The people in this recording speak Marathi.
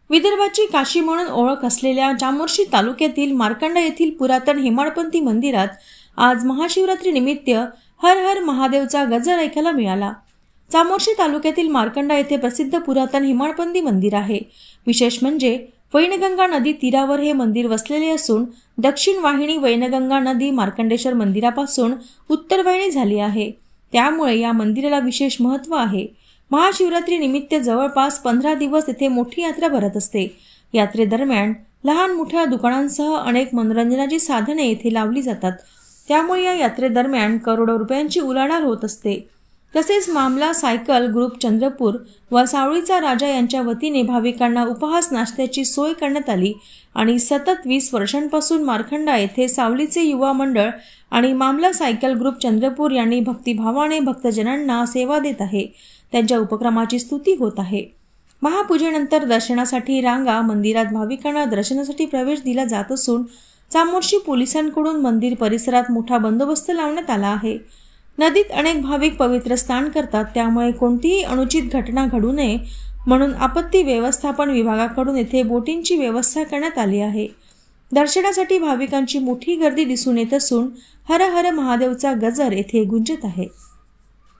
विदर्भाची काशी म्हणून ओळख असलेल्या चामोर्शी तालुक्यातील मार्कंडा येथील पुरातन हेमाडपंथी मंदिरात आज महाशिवरात्री निमित्त हर हर महादेवचा गजर ऐकायला मिळाला। चामोर्शी तालुक्यातील मार्कंडा येथे प्रसिद्ध पुरातन हेमाडपंथी मंदिर आहे। विशेष म्हणजे वैनगंगा नदी तीरावर हे मंदिर वसलेले असून दक्षिण वाहिनी वैनगंगा नदी मार्कंडेश्वर मंदिरापासून उत्तर वाहिनी झाली आहे। त्यामुळे या मंदिराला विशेष महत्त्व आहे। महाशिवरात्री निमित्त जवळपास 15 दिवस येथे मोठी यात्रा भरत असते। यात्रेदरम्यान लहान मोठ्या दुकानांसह अनेक मनोरंजनाची साधने येथे लावली जातात। त्यामुळे या यात्रेदरम्यान करोडो रुपयांची उलाढाल होत असते। तसेच मामला सायकल ग्रुप चंद्रपूर व सावळीचा राजा यांच्या वतीने भाविकांना उपहास नाश्त्याची सोय करण्यात आली आणि सतत 20 वर्षांपासून मार्कंडा येथे सावलीचे युवा मंडळ आणि मामला सायकल ग्रुप चंद्रपूर यांनी भक्तिभावाने भक्तजनांना सेवा देत आहे। त्यांच्या उपक्रमाची स्तुती होत आहे। महापूजेनंतर दर्शनासाठी रांगा मंदिरात भाविकांना दर्शनासाठी प्रवेश दिला जात असून चामोर्शी पोलिसांकडून मंदिर परिसरात मोठा बंदोबस्त लावण्यात आला आहे। नदीत अनेक भाविक पवित्र स्नान करतात, त्यामुळे कोणतीही अनुचित घटना घडू नये म्हणून आपत्ती व्यवस्थापन विभागाकडून येथे बोटींची व्यवस्था करण्यात आली आहे। दर्शनासाठी भाविकांची मोठी गर्दी दिसून येत असून हर हर महादेवचा गजर येथे गुंजत आहे।